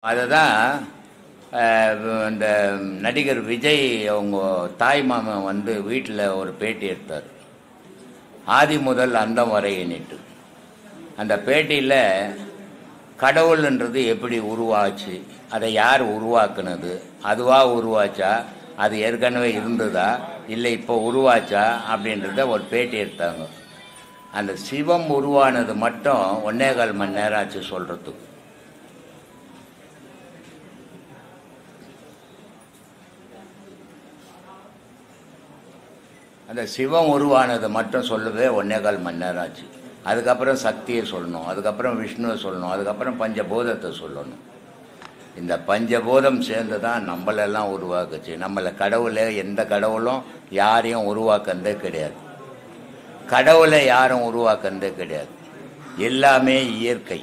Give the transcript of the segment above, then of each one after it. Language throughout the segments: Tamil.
அதுதான் இந்த நடிகர் விஜய் அவங்க தாய் மாமன் வந்து வீட்டில் ஒரு பேட்டி எடுத்தார். ஆதி முதல் அந்தம் வரையினிட்டு அந்த பேட்டியில் கடவுள்ன்றது எப்படி உருவாச்சு, அதை யார் உருவாக்குனது, அதுவாக உருவாச்சா, அது ஏற்கனவே இருந்ததா இல்லை இப்போ உருவாச்சா அப்படின்றத ஒரு பேட்டி எடுத்தாங்க. அந்த சிவம் உருவானது மட்டும் 1.25 மணி நேரம் ஆச்சு சொல்கிறதுக்கு. அந்த சிவம் உருவானது மட்டும் சொல்லவே 1.25 மணி நேரம் ஆச்சு. அதுக்கப்புறம் சக்தியை சொல்லணும், அதுக்கப்புறம் விஷ்ணுவை சொல்லணும், அதுக்கப்புறம் பஞ்சபூதத்தை சொல்லணும். இந்த பஞ்சபூதம் சேர்ந்து தான் நம்மளெல்லாம் உருவாக்குச்சு. நம்மளை கடவுளை எந்த கடவுளும் யாரையும் உருவாக்குறதே கிடையாது. கடவுளை யாரும் உருவாக்குறதே கிடையாது. எல்லாமே இயற்கை.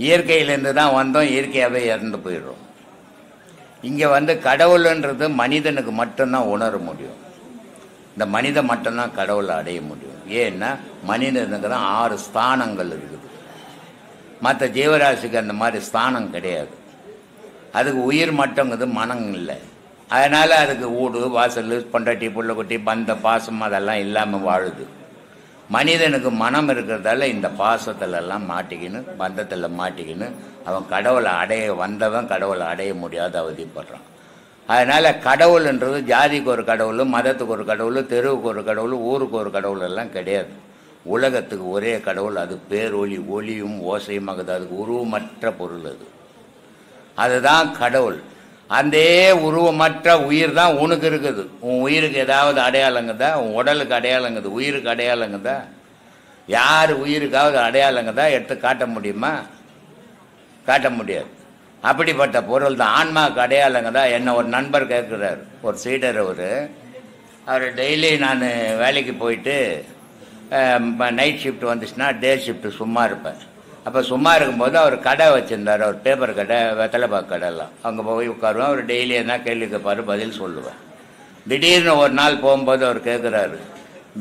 இயற்கையிலேருந்து தான் வந்தோம், இயற்கையாகவே இறந்து போயிடுறோம். இங்கே வந்து கடவுள்ன்றது மனிதனுக்கு மட்டும்தான் உணர முடியும். இந்த மனிதன் மட்டும்தான் கடவுளை அடைய முடியும். ஏன்னா மனிதனுக்கு தான் 6 ஸ்தானங்கள் இருக்குது. மற்ற ஜீவராசிக்கு அந்த மாதிரி ஸ்தானம் கிடையாது. அதுக்கு உயிர் மட்டுங்கிறது மனம் இல்லை. அதனால் அதுக்கு ஊடு வாசல் பொண்டாட்டி புள்ளக்குட்டி பந்த பாசம் அதெல்லாம் இல்லாமல் வாழுது. மனிதனுக்கு மனம் இருக்கிறதால இந்த பாசத்திலெல்லாம் மாட்டிக்கின்னு பந்தத்தில் மாட்டிக்கின்னு அவன் கடவுளை வந்தவன் கடவுளை அடைய முடியாத அவதிப்படுறான். அதனால் கடவுள்ன்றது ஜாதிக்கு ஒரு கடவுள், மதத்துக்கு ஒரு கடவுள், தெருவுக்கு ஒரு கடவுள், ஊருக்கு ஒரு கடவுள் எல்லாம் கிடையாது. உலகத்துக்கு ஒரே கடவுள். அது பேரொளி, ஒளியும் ஓசையுமாகுது. அதுக்கு உருவமற்ற பொருள். அதுதான் கடவுள். அந்த உருவமற்ற உயிர் தான் உனக்கு இருக்குது. உன் உயிருக்கு ஏதாவது அடையாளங்குதா? உன் உடலுக்கு அடையாளங்குது, உயிருக்கு அடையாளங்குதா? யார் உயிருக்காவது அடையாளங்குதா? எடுத்து காட்ட முடியுமா? காட்ட முடியாது. அப்படிப்பட்ட பொருள் தான் ஆன்மாவுக்கு அடையாளங்குதா? என்ன ஒரு நண்பர் கேட்குறாரு, ஒரு சீடர். அவர் டெய்லி நான் வேலைக்கு போயிட்டு நைட் ஷிஃப்ட் வந்துச்சுன்னா டே ஷிஃப்ட் சும்மா இருப்பேன். அப்போ சும்மா இருக்கும்போது அவர் கடை வச்சுருந்தார். அவர் பேப்பர் கடை, வெத்தலைப்பாக்கு கடைலாம். அங்கே போய் உட்காருவேன். அவர் டெய்லி என்ன கேள்வி கேட்பார், பதில் சொல்லுவேன். திடீர்னு ஒரு நாள் போகும்போது அவர் கேட்குறாரு,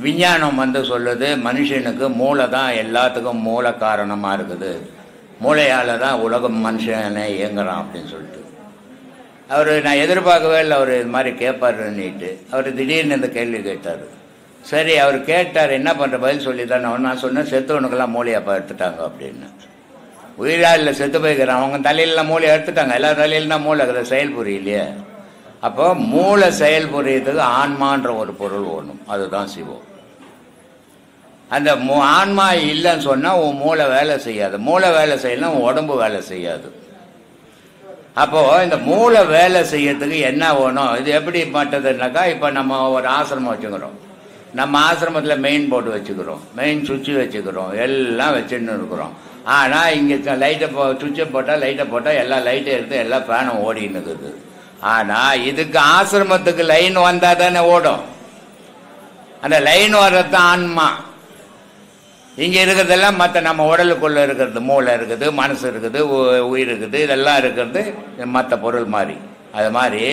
விஞ்ஞானம் வந்து சொல்லுது மனுஷனுக்கு மூளை தான் எல்லாத்துக்கும் மூல காரணமாக இருக்குது, மூளையால் தான் உலகம் மனுஷனை இயங்குறான் அப்படின்னு சொல்லிட்டு. நான் எதிர்பார்க்கவே இல்லை அவர் இது மாதிரி கேட்பாருன்னுட்டு. அவர் திடீர்னு இந்த கேள்வி கேட்டார். சரி, அவர் கேட்டார், என்ன பண்ணுற பதில் சொல்லி தானே. நான் சொன்னேன், செத்தவனுக்கெல்லாம் மூளையப்பா எடுத்துட்டாங்க அப்படின்னு. உயிரா இல்லை, செத்து போய்க்கிறான். அவங்க தலையிலலாம் மூளை எடுத்துட்டாங்க. எல்லா தலையிலும் தான் மூளை இருக்குது, செயல் புரியலையே. அப்போ மூளை செயல் புரியறதுக்கு ஆன்மான்ற ஒரு பொருள் ஒன்றும், அதுதான் சிவம். அந்த ஆன்மா இல்லைன்னு சொன்னால் உன் மூளை வேலை செய்யாது. மூளை வேலை செய்யலாம், உன் உடம்பு வேலை செய்யாது. அப்போது இந்த மூளை வேலை செய்யறதுக்கு என்ன வேணும்? இது எப்படி மாட்டதுனாக்கா, இப்போ நம்ம ஒரு ஆசிரமம் வச்சுக்கிறோம். நம்ம ஆசிரமத்தில் மெயின் போர்டு வச்சுக்கிறோம், மெயின் சுவிட்சு வச்சுக்கிறோம், எல்லாம் வச்சுன்னு இருக்கிறோம். ஆனால் இங்கே லைட்டை சுவிட்சை போட்டால் லைட்டை போட்டால் எல்லா லைட்டை எடுத்து எல்லா ஃபேனும் ஓடின்னு இருக்குது. ஆனால் இதுக்கு ஆசிரமத்துக்கு லைன் வந்தால் தானே ஓடும். அந்த லைன் வர்றது ஆன்மா. இங்கே இருக்கிறதெல்லாம் மற்ற நம்ம உடலுக்குள்ளே இருக்கிறது, மூளை இருக்குது, மனசு இருக்குது, உயிர் இருக்குது, இதெல்லாம் இருக்கிறது மற்ற பொருள் மாதிரி. அது மாதிரி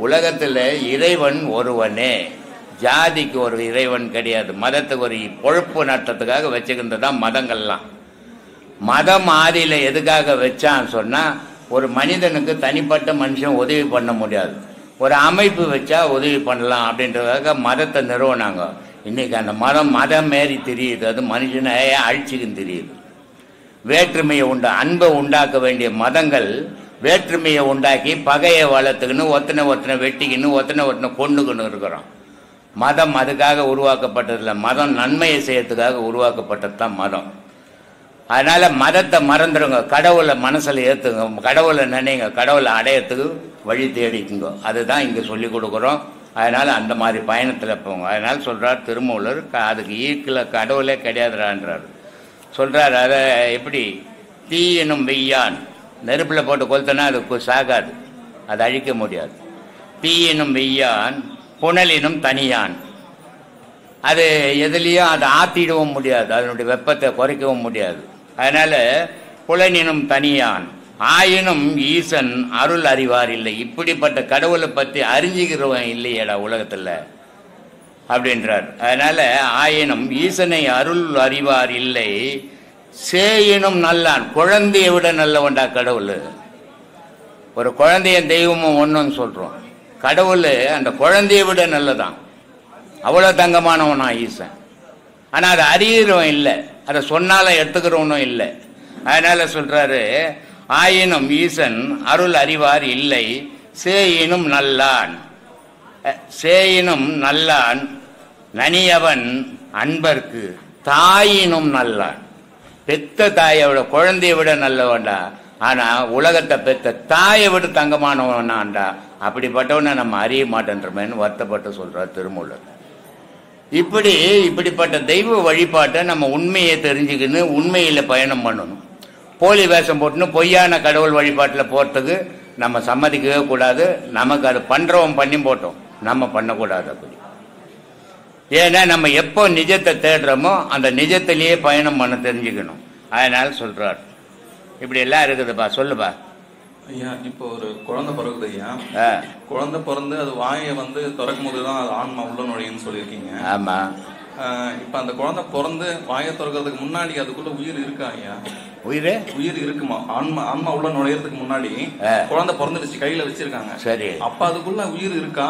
உலகத்தில் இறைவன் ஒருவனே. ஜாதிக்கு ஒரு இறைவன் கிடையாது. மதத்துக்கு ஒரு பொழப்பு நடத்துறதுக்காக வச்சுக்கின்றதான் மதங்கள்லாம். மதம் ஆதியில் எதுக்காக வச்சான்னு சொன்னால், ஒரு மனிதனுக்கு தனிப்பட்ட மனுஷன் உதவி பண்ண முடியாது, ஒரு அமைப்பு வச்சா உதவி பண்ணலாம் அப்படின்றதுக்காக மதத்தை நிறுவனாங்க. இன்னைக்கு அந்த மதம் மாரி தெரியுது. அது மனுஷனை அழிச்சுக்குன்னு தெரியுது. வேற்றுமையை அன்பை உண்டாக்க வேண்டிய மதங்கள் வேற்றுமையை உண்டாக்கி பகையை வளர்த்துக்கின்னு ஒத்தனை வெட்டிக்கின்னு ஒத்தனை கொண்டுக்கின்னு இருக்கிறோம். மதம் அதுக்காக உருவாக்கப்பட்டதில்லை. மதம் நன்மையை செய்யறதுக்காக உருவாக்கப்பட்டது தான் மதம். அதனால மதத்தை மறந்துடுங்க, கடவுளை மனசில் ஏற்றுங்க, கடவுளை நினைங்க, கடவுளை அடையத்துக்கு வழி தேடிக்குங்க. அதுதான் இங்கே சொல்லி கொடுக்குறோம். அதனால் அந்த மாதிரி பயணத்தில் போங்க. அதனால் சொல்கிறார் திருமூலர், அதுக்கு ஈர்க்கல கடவுளே கிடையாதுறான்றார். சொல்கிறார், அதை எப்படி தீ எனும் வெய்யான் நெருப்பில் போட்டு கொளுத்தனா அது சாகாது, அதை அழிக்க முடியாது. தீ எனும் வெய்யான் புனலினும் தனியான், அது எதுலேயும் அதை ஆற்றிடவும் முடியாது, அதனுடைய வெப்பத்தை குறைக்கவும் முடியாது. அதனால் புலனினும் தனியான் ஆயினும் ஈசன் அருள் அறிவார் இல்லை. இப்படிப்பட்ட கடவுளை பற்றி அறிஞ்சிக்கிறவன் இல்லையடா உலகத்தில் அப்படின்றார். அதனால் ஆயினும் ஈசனை அருள் அறிவார் இல்லை, சேயினும் நல்லான், குழந்தையை விட நல்லவன்டா கடவுள். ஒரு குழந்தையும் தெய்வமும் ஒன்றுன்னு சொல்கிறோம். கடவுள் அந்த குழந்தைய விட நல்லதான், அவ்வளோ தங்கமானவனா ஈசன். ஆனால் அதை அறிகிறவன் இல்லை, அதை சொன்னால எடுத்துக்கிறவனும் இல்லை. அதனால சொல்றாரு, ஆயினும் ஈசன் அருள் அறிவார் இல்லை, சேயினும் நல்லான் சேயினும் நல்லான் நனியவன் அன்பர்க்கு தாயினும் நல்லான். பெத்த தாயை விட குழந்தைய விட நல்லவன்டா, ஆனா உலகத்தை பெத்த தாயை விட தங்கமானவனாண்டா. அப்படிப்பட்டவனை நம்ம அறிய மாட்டேன்றமேன்னு வருத்தப்பட்டு சொல்றார் திருமூலர். இப்படிப்பட்ட தெய்வ வழிபாட்டை நம்ம உண்மையை தெரிஞ்சுக்கின்னு உண்மையில பயணம் பண்ணணும். போலி வேஷம் போட்டுன்னு பொய்யான கடவுள் வழிபாட்டில் போறதுக்கு நம்ம சம்மதிக்கவே கூடாது. நமக்கு அது பண்றவன் பண்ணி போட்டோம், நம்ம பண்ணக்கூடாது அப்படி. ஏன்னா நம்ம எப்போ நிஜத்தை தேடுறோமோ அந்த நிஜத்திலேயே பயணம் பண்ண தெரிஞ்சுக்கணும். அதனால சொல்றார். இப்படி எல்லாம் இருக்குதுப்பா, சொல்லுப்பா. ஐயா, இப்போ ஒரு குழந்தை பிறகுது ஐயா. குழந்தை பிறந்து அது வாயை திறக்கும் போதுதான் அது ஆன்மா உள்ள நுழையுன்னு சொல்லியிருக்கீங்க. ஆமா. இப்ப அந்த குழந்தை பிறந்து வாயை திறக்கிறதுக்கு முன்னாடி அதுக்குள்ள உயிர் இருக்கா ஐயா? உயிர் இருக்குமா? ஆன்மா உள்ள நுழையறதுக்கு முன்னாடி குழந்தை பிறந்துடுச்சு, கையில வச்சிருக்காங்க. சரி, அப்ப அதுக்குள்ள உயிர் இருக்கா?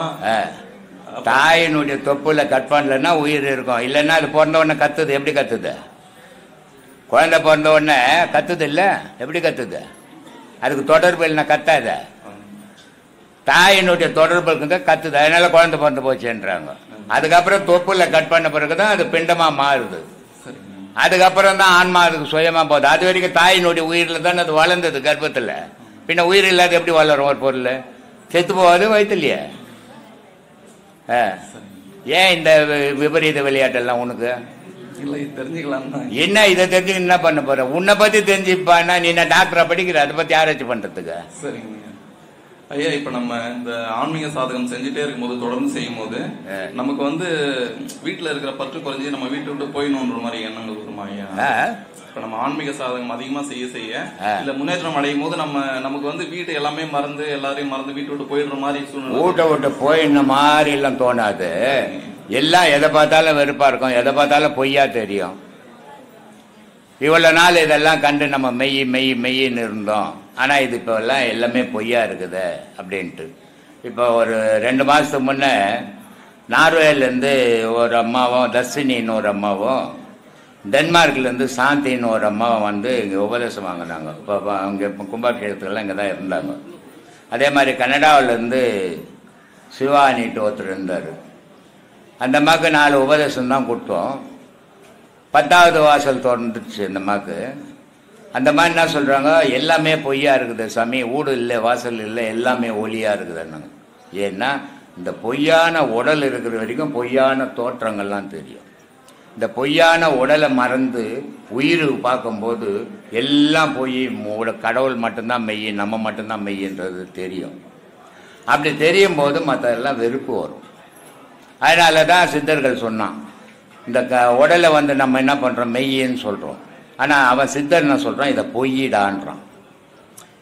தாயினுடைய தொப்புல கட் பண்ணலன்னா உயிர் இருக்கும், இல்லைன்னா அது பிறந்த உடனே கத்துது. எப்படி கத்துது? குழந்தை பிறந்த உடனே கத்துது இல்ல? எப்படி கத்துது? அதுக்கு தொடர்பு இல்லைன்னா கத்தாத. தாயினுடைய தொடர்பு இருக்குங்க கத்துது, அதனால குழந்தை பிறந்து போச்சுன்றாங்க. அதுக்கப்புறம் தொப்புல கட் பண்ண பிறகுதான் அது பிண்டமா மாறுது. அதுக்கப்புறம் தான் ஆன்மா அதுக்கு சுயமா போகுது. அது வரைக்கும் தாயினுடைய உயிரில் தானே அது வளர்ந்தது கர்ப்பத்தில். பின்ன உயிர் இல்லாத எப்படி வளரும் ஒரு பொருள்? செத்து போகாது வயிற்றுலையே. ஏன் இந்த விபரீத விளையாட்டெல்லாம் உனக்கு? என்ன இதை தெரிஞ்சு என்ன பண்ண போற? உன்னை பத்தி தெரிஞ்சுப்பான்னா நீ என்ன டாக்டரா படிக்கிற? அதை பத்தி ஆராய்ச்சி பண்றதுக்கு? சரிங்க ஐயா. இப்ப நம்ம இந்த ஆன்மீக சாதகம் செஞ்சுட்டே இருக்கும்போது, தொடர்ந்து செய்யும் போது நமக்கு வீட்டுல இருக்கிற பற்று குறைஞ்சி நம்ம வீட்டை விட்டு போயிடணுன்ற மாதிரி எண்ணங்கள் வருமா ஐயா? இப்ப நம்ம ஆன்மீக சாதகம் அதிகமா செய்ய செய்ய இல்ல முன்னேற்றம் அடையும் போது நமக்கு வீட்டு எல்லாமே மறந்து எல்லாரையும் மறந்து வீட்டை விட்டு போயிடுற மாதிரி சூழ்நிலை. வீட்டை விட்டு போயிடுற மாதிரி எல்லாம் தோணாது. எல்லாம் எதை பார்த்தாலும் வெறுப்பா இருக்கும், எதை பார்த்தாலும் பொய்யா தெரியும். இவ்வளவு நாள் இதெல்லாம் கண்டு நம்ம மெய்யின்னு இருந்தோம். ஆனா இது இப்போ எல்லாம் எல்லாமே பொய்யா இருக்குது அப்படின்ட்டு. இப்போ ஒரு 2 மாசத்துக்கு முன்ன நார்வேலேருந்து ஒரு அம்மாவும், தர்ஷினின்னு ஒரு அம்மாவும், டென்மார்க்லேருந்து சாந்தின்னு ஒரு அம்மாவும் இங்கே உபதேசம் வாங்கினாங்க. இப்போ அங்கே கும்பாபிஷேகத்துக்கெல்லாம் இங்கே தான் இருந்தாங்க. அதே மாதிரி கனடாவிலேருந்து சிவானிட்டு ஒருத்தர் இருந்தார். அந்த அம்மாவுக்கு 4 உபதேசம் தான் கொடுத்தோம். 10வது வாசல் திறந்துச்சு அந்த அம்மாவுக்கு. அந்த மாதிரி என்ன சொல்கிறாங்க, எல்லாமே பொய்யா இருக்குது சாமி, வீடு இல்லை, வாசல் இல்லை, எல்லாமே ஒளியாக இருக்குதுன்னாங்க. ஏன்னா இந்த பொய்யான உடல் இருக்கிற வரைக்கும் பொய்யான தோற்றங்கள்லாம் தெரியும். இந்த பொய்யான உடலை மறந்து உயிர் பார்க்கும்போது எல்லாம் பொய், கடவுள் மட்டும்தான் மெய், நம்ம மட்டும்தான் மெய்ன்றது தெரியும். அப்படி தெரியும் போது மற்றதெல்லாம் வெறுப்பு வரும். அதனால தான் சித்தர்கள் சொன்னான், இந்த உடலை நம்ம என்ன பண்ணுறோம், மெய்யின்னு சொல்கிறோம். ஆனால் அவன் சித்தர் என்ன சொல்கிறான், இதை பொய்யிடான்றான்.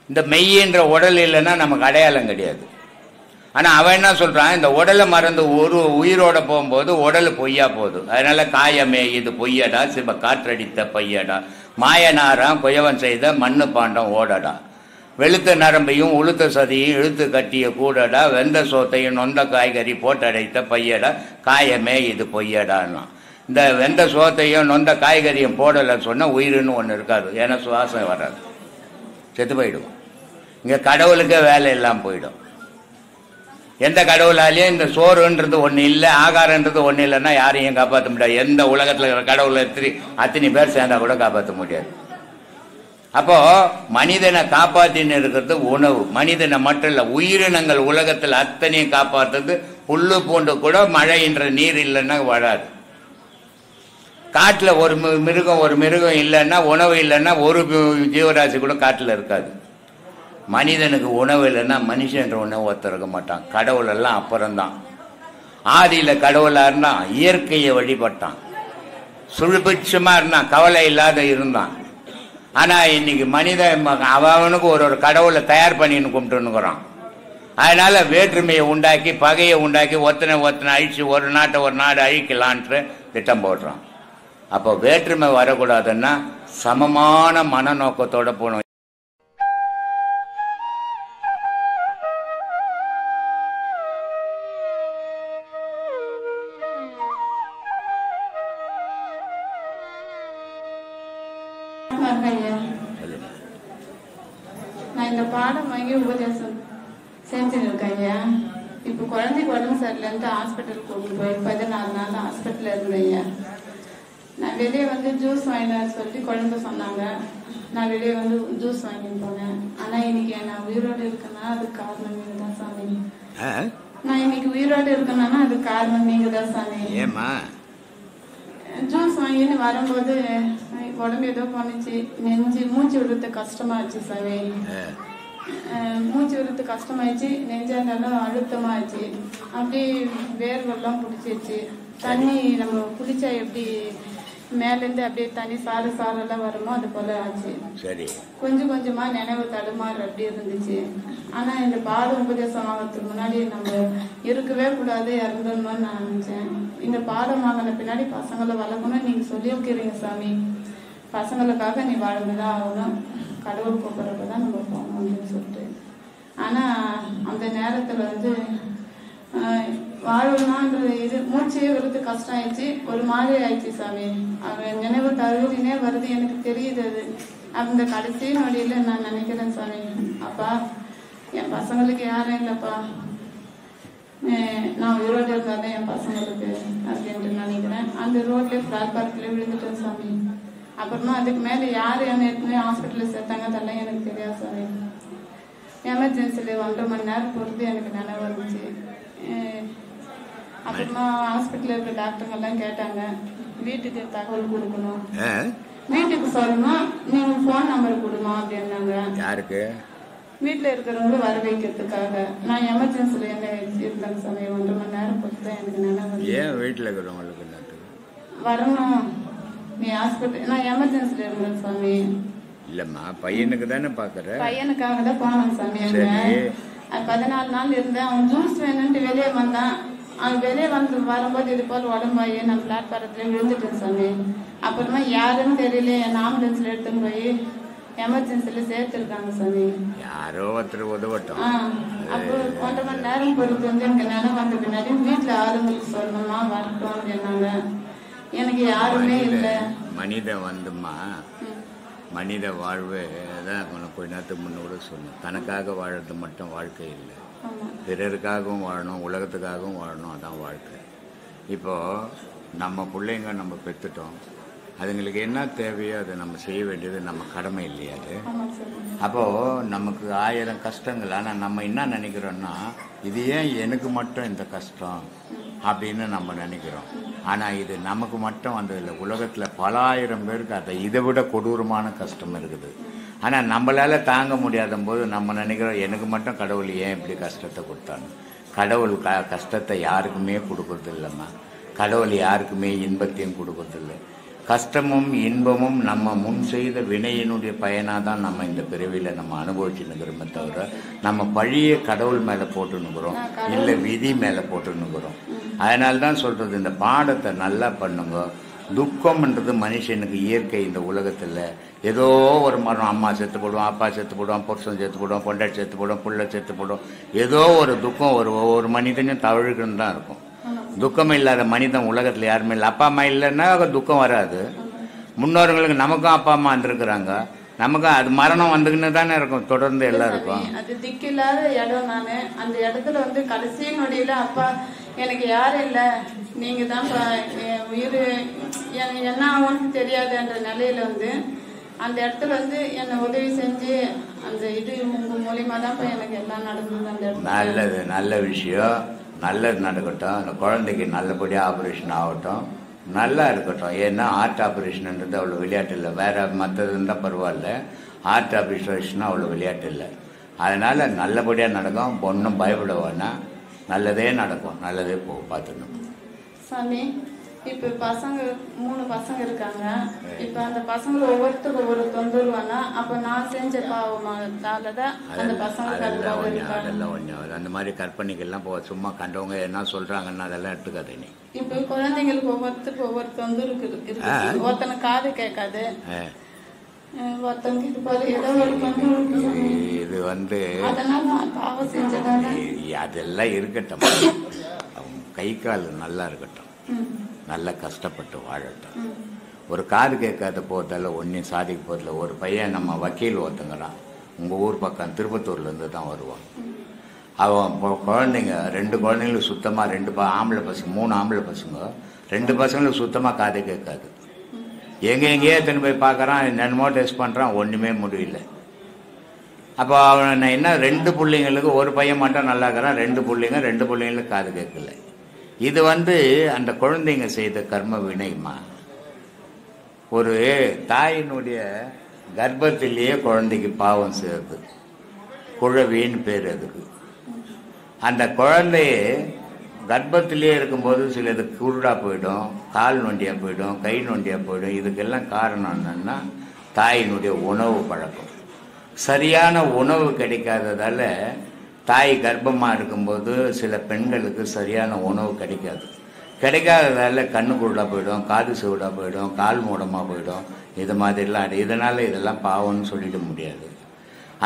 இந்த மெய்யின்ற உடல் இல்லைன்னா நமக்கு அடையாளம் கிடையாது. ஆனால் அவன் என்ன சொல்கிறான், இந்த உடலை மறந்து ஒரு உயிரோட போகும்போது உடல் பொய்யா போகுது. அதனால காயமே இது பொய்யடா, சிவ காற்றடித்த பையடா, மாயனாராம் குயவன் செய்த மண்ணு பாண்டம் ஓடடா, வெளுத்த நரம்பையும் உளுத்த சதியும் இழுத்து கட்டிய கூடடா, வெந்த சோத்தையும் நொந்த காய்கறி போட்டடைத்த பையடா, காயமே இது பொய்யடான்னா. இந்த வெந்த சோத்தையும் நொந்த காய்கறியும் போடலைன்னு சொன்னால் உயிர்னு ஒன்று இருக்காது. ஏன்னா சுவாசம் வராது, செத்து போயிடும். இங்கே கடவுளுக்கே வேலை எல்லாம் போயிடும். எந்த கடவுளாலேயும் இந்த சோறுன்றது ஒன்று இல்லை, ஆகாரன்றது ஒன்று இல்லைன்னா யாரையும் காப்பாற்ற முடியாது. எந்த உலகத்தில் இருக்கிற கடவுளை அத்தனை பேர் சேர்ந்தா கூட காப்பாற்ற முடியாது. அப்போ மனிதனை காப்பாற்றின்னு இருக்கிறது உணவு. மனிதனை மட்டும் இல்லை, உயிரினங்கள் உலகத்தில் அத்தனையும் காப்பாற்றுறது. புல்லு பூண்டு கூட மழைன்ற நீர் இல்லைன்னா வராது. காட்டில் ஒரு மிருகம் இல்லைன்னா, உணவு இல்லைன்னா ஒரு ஜீவராசி கூட காட்டில் இருக்காது. மனிதனுக்கு உணவு இல்லைன்னா மனுஷன்ற உணவு ஒருத்தர் இருக்க மாட்டான். கடவுள் எல்லாம் அப்புறம்தான். ஆதியில் கடவுளாக இருந்தான், இயற்கையை வழிபட்டான், சுழுபிட்சமா இருந்தான், கவலை இல்லாத இருந்தான். ஆனால் இன்னைக்கு அவனுக்கு ஒரு கடவுளை தயார் பண்ணின்னு கும்பிட்டுன்னுக்குறான். அதனால வேற்றுமையை உண்டாக்கி, பகையை உண்டாக்கி, ஒத்தனை அழிச்சு ஒரு நாட்டை ஒரு நாடு அழிக்கலான்ட்டு திட்டம் போடுறான். அப்போ வேற்றுமை வரக்கூடாதுன்னா சமமான மனநோக்கத்தோட போகணும். நான் இந்த பாடம் வாங்கி உபதேசம் செஞ்சுன்னு இருக்கேன் ஐயா. இப்போ குழந்தைக்கு உடம்பு சரியில்லைன்ட்டு ஹாஸ்பிட்டலுக்கு கூப்பிட்டு போய் 14 நாள் ஹாஸ்பிட்டலில் இருந்தேன் ஐயா. நான் வெளியே வந்து ஜூஸ் வாங்கினு சொல்லி குழந்தை சொன்னாங்க. நான் வெளியே வந்து ஜூஸ் வாங்கிட்டு போனேன். ஆனால் இன்னைக்கு நான் உயிரோடு இருக்கேன்னா அதுக்கு காரணம் நீங்கள் தான் சாமி. நான் இன்னைக்கு உயிரோடு இருக்கேன்னா அதுக்கு காரணம் நீங்கள் தான் சாமி. ஏமா ஜூஸ் வாங்கின்னு வரும்போது உடம்பு ஏதோ பண்ணிச்சு, நெஞ்சு மூச்சு விடுறது கஷ்டமாச்சு சாமி. மூச்சு விடுறது கஷ்டமாயிடுச்சு, நெஞ்சா இருந்தாலும் அழுத்தமாச்சு, அப்படி வேர்வெல்லாம் பிடிச்சிருச்சு. தண்ணி நம்ம குளிச்சா எப்படி மேலேருந்து அப்படியே தண்ணி சாரெல்லாம் வருமோ அது போல ஆச்சு. சரி, கொஞ்சம் கொஞ்சமா நினைவு தடுமாறு அப்படி இருந்துச்சு. ஆனா இந்த பாட உபதேசம் ஆகிறதுக்கு முன்னாடி நம்ம இருக்கவே கூடாது, இறந்துடணும்னு நான் நினைச்சேன். இந்த பாடம் வாங்கின பின்னாடி பசங்களை வளர்க்கணும் நீங்க சொல்லி வைக்கிறீங்க சாமி. பசங்களுக்காக நீ வாழ்ந்துதான் ஆகணும், கடவுள் கூப்பிட்றப்பதான் நம்ம போகணும் அப்படின்னு சொல்லிட்டு. ஆனா அந்த நேரத்துல வந்து வாழணும்ன்ற இது மூச்சையே விடுறது கஷ்டம் ஆயிடுச்சு, ஒரு மாதிரி ஆயிடுச்சு சாமி. அவன் நினைவு தகுதினே வருது, எனக்கு தெரியுது அது. அந்த கடைசி நொடியில நான் நினைக்கிறேன் சாமி, அப்பா என் பசங்களுக்கு யாரும் இல்லைப்பா, நான் உயிரோடு இருந்தாதான் என் பசங்களுக்கு அப்படின்ட்டு நினைக்கிறேன். அந்த ரோட்ல ஃபிளாட் பார்க்ல விழுந்துட்டேன் சாமி. அப்புறமா அதுக்கு மேல யாரு என்ன எடுத்துமே ஹாஸ்பிட்டல்ல சேர்த்தாங்க அதெல்லாம் எனக்கு தெரியாது சாமி. எமர்ஜென்சில 1.5 மணி நேரம் பொறுத்து எனக்கு நினைவு வந்துச்சு. அப்புறமா ஹாஸ்பிட்டல்ல இருக்க டாக்டருங்கெல்லாம் கேட்டாங்க, வீட்டுக்கு தகவல் கொடுக்கணும், வீட்டுக்கு சொல்லணும், நீங்க போன் நம்பர் கொடுமா அப்படின்னாங்க. யாருக்கு? வீட்டுல இருக்கிறவங்களும் வர வைக்கிறதுக்காக. நான் எமர்ஜென்சில என்ன இருந்தேன் சாமி. 1.5 மணி நேரம் பொறுத்து எனக்கு நினைவு. ஏன் வீட்டுல இருக்கிறவங்களுக்கு வரணும், நீ ஹாஸ்பிட்டல், நான் எமர்ஜென்சில இருந்தேன் சாமி. இல்லம்மா, பையனுக்கு தானே பாக்குற? பையனுக்காக தான் போனேன் சாமி. அங்க 14 நாள் இருந்தேன். அவன் ஜூஸ் வேணும்ட்டு வெளியே வந்தான். அவன் வெளியே வரும்போது இது போல உடம்பாயி நான் பிளாட்பாரத்துல விழுந்துட்டேன் சாமி. அப்புறமா யாருன்னு தெரியல, என் ஆம்புலன்ஸ்ல எடுத்துன்னு போய் எமர்ஜென்சில சேர்த்துருக்காங்க சாமி. யாரோ ஒருத்தர் உதவட்டும். அப்போ 1.5 மணி நேரம் பொறுத்து வந்து எனக்கு நினைவு வந்த பின்னாடி வீட்டுல ஆளுங்களுக்கு சொல்லணுமா வரட்டும் அப்படின்னாங்க. எனக்கு யாருமே இல்லை. மனிதன் வந்துமா, மனித வாழ்வு தான் கொஞ்ச நேரத்துக்கு முன்னோட சொன்னேன். தனக்காக வாழறது மட்டும் வாழ்க்கை இல்லை, பிறருக்காகவும் வாழணும், உலகத்துக்காகவும் வாழணும், அதான் வாழ்க்கை. இப்போது நம்ம பிள்ளைங்க நம்ம பெற்றுட்டோம், அதுங்களுக்கு என்ன தேவையோ அதை நம்ம செய்ய வேண்டியது நம்ம கடமை இல்லையா? அது அப்போது நமக்கு 1000 கஷ்டங்கள். ஆனால் நம்ம என்ன நினைக்கிறோன்னா, இது ஏன் எனக்கு மட்டும் இந்த கஷ்டம் அப்படின்னு நம்ம நினைக்கிறோம். ஆனால் இது நமக்கு மட்டும் வந்ததில்லை, உலகத்தில் பல 1000 பேருக்கு அதை இதை விட கொடூரமான கஷ்டம் இருக்குது. ஆனால் நம்மளால் தாங்க முடியாத போது நம்ம நினைக்கிறோம், எனக்கு மட்டும் கடவுள் ஏன் இப்படி கஷ்டத்தை கொடுத்தாங்க. கடவுள் கஷ்டத்தை யாருக்குமே கொடுக்கறது இல்லைம்மா. கடவுள் யாருக்குமே இன்பத்தையும் கொடுக்கறதில்லை. கஷ்டமும் இன்பமும் நம்ம முன் செய்த வினையினுடைய பயனாக தான் நம்ம இந்த பிறவியில் நம்ம அனுபவிச்சுன்னுக்கிறோமே தவிர நம்ம பழிய கடவுள் மேலே போட்டுன்னுக்குறோம், இல்லை விதி மேலே போட்டுன்னுக்குறோம். அதனால தான் சொல்கிறது, இந்த பாடத்தை நல்லா பண்ணுங்க. துக்கம்ன்றது மனுஷனுக்கு இயற்கை. இந்த உலகத்தில் ஏதோ ஒரு மரம், அம்மா செத்து போடுவான், அப்பா செத்து போடுவான், புருஷன் செத்து போடுவான், பொண்டாட்டி செத்து போடுவான், புள்ள செத்து போடுவோம். ஏதோ ஒரு துக்கம் ஒவ்வொரு மனிதனும் தவழுக்குன்னு தான் இருக்கும். துக்கம் இல்லாத மனிதன் உலகத்தில் யாருமே இல்லை. அப்பா அம்மா இல்லைன்னா துக்கம் வராது. முன்னோர்களுக்கு நமக்கும் அப்பா அம்மா வந்திருக்கிறாங்க, நமக்கு அது மரணம் வந்துக்கின்னு தானே இருக்கும் தொடர்ந்து எல்லாருக்கும். அது திக்கில்லாத இடம். நானு அந்த இடத்துல வந்து கடைசி நொடியில அப்பா எனக்கு யாரும் இல்லை, நீங்க தான் உயிர், என்ன ஆகும்னு தெரியாதுன்ற நிலையில வந்து அந்த இடத்துல வந்து என்னை உதவி செஞ்சு அந்த இது உங்க மூலியமா தான் எனக்கு எல்லாம் நடந்தது. அந்த இடத்துல நல்லது, நல்ல விஷயம், நல்லது நடக்கட்டும். அந்த குழந்தைக்கு நல்லபடியாக ஆப்ரேஷன் ஆகட்டும், நல்லா இருக்கட்டும். ஏன்னா ஹார்ட் ஆப்ரேஷன்ன்றது அவ்வளோ விளையாட்டு இல்லை. வேற மற்றது இருந்தால் பரவாயில்ல, ஹார்ட் ஆப்ரேஷன் அவ்வளோ விளையாட்டு இல்லை. அதனால நல்லபடியாக நடக்கும். ஒன்றும் பயப்பட வேணாம், நல்லதே நடக்கும், நல்லதே போகும், பார்த்துக்கணும் சாமி. இப்ப பசங்க 3 பசங்க இருக்காங்க. இப்ப அந்த பசங்க ஒவ்வொருத்தருக்கு ஒவ்வொரு தொந்தரவானா, அப்ப நான் செஞ்ச பாவமாலதான் அந்த பசங்களுக்கு அதெல்லாம் ஒன்றும் அந்த மாதிரி கற்பனைகள்லாம் போக சும்மா கண்டவங்க என்ன சொல்றாங்கன்னா அதெல்லாம் எடுத்துக்காது. நீ இப்ப குழந்தைங்களுக்கு ஒவ்வொருத்தருக்கு ஒவ்வொரு தொந்தரவு இருக்கு. ஒருத்தனை காது கேட்காது, ஒருத்தனுக்கு இது போல ஏதோ ஒரு தொந்தரவு. இது வந்து அதனால நான் பாவம் செஞ்சதால அதெல்லாம் இருக்கட்டும். அவங்க கை கால் நல்லா இருக்கட்டும், நல்லா கஷ்டப்பட்டு வாழட்டும். ஒரு காது கேட்காத போகிறதால ஒன்றையும் சாதிக்க போதில்ல. ஒரு பையன் நம்ம வக்கீல் ஒருத்தங்கிறான், உங்கள் ஊர் பக்கம் திருப்பத்தூர்லேருந்து தான் வருவான். அவன் குழந்தைங்க 2 குழந்தைங்களுக்கு சுத்தமாக 2 ஆம்பளை பசங்க 3 ஆம்பளை பசங்க 2 பசங்களுக்கு சுத்தமாக காது கேட்காது. எங்கேயோ எத்தனை போய் பார்க்குறான், என்னென்னமோ டெஸ்ட் பண்ணுறான், ஒன்றுமே முடியல. அப்போ அவன் என்ன 2 பிள்ளைங்களுக்கு ஒரு பையன் மட்டும் நல்லா இருக்கிறான், 2 பிள்ளைங்களுக்கு காது கேட்கல. இது அந்த குழந்தைங்க செய்த கர்ம வினைமா. ஒரு தாயினுடைய கர்ப்பத்திலேயே குழந்தைக்கு பாவம் சேருது, குழவின்னு பேர் அதுக்கு. அந்த குழந்தைய கர்ப்பத்திலே இருக்கும்போது சிலது குருடா போயிடும், கால் நொண்டியாக போயிடும், கை நொண்டியாக போயிடும். இதுக்கெல்லாம் காரணம் என்னன்னா தாயினுடைய உணவு பழக்கம். சரியான உணவு கிடைக்காததால தாய் கர்ப்பமாக இருக்கும்போது சில பெண்களுக்கு சரியான உணவு கிடைக்காததால கண்ணு குருடாக போயிடும், காது செவிடாக போயிடும், கால் மூடமாக போயிடும். இது மாதிரிலாம் இதனால் இதெல்லாம் பாவம்னு சொல்லிட முடியாது.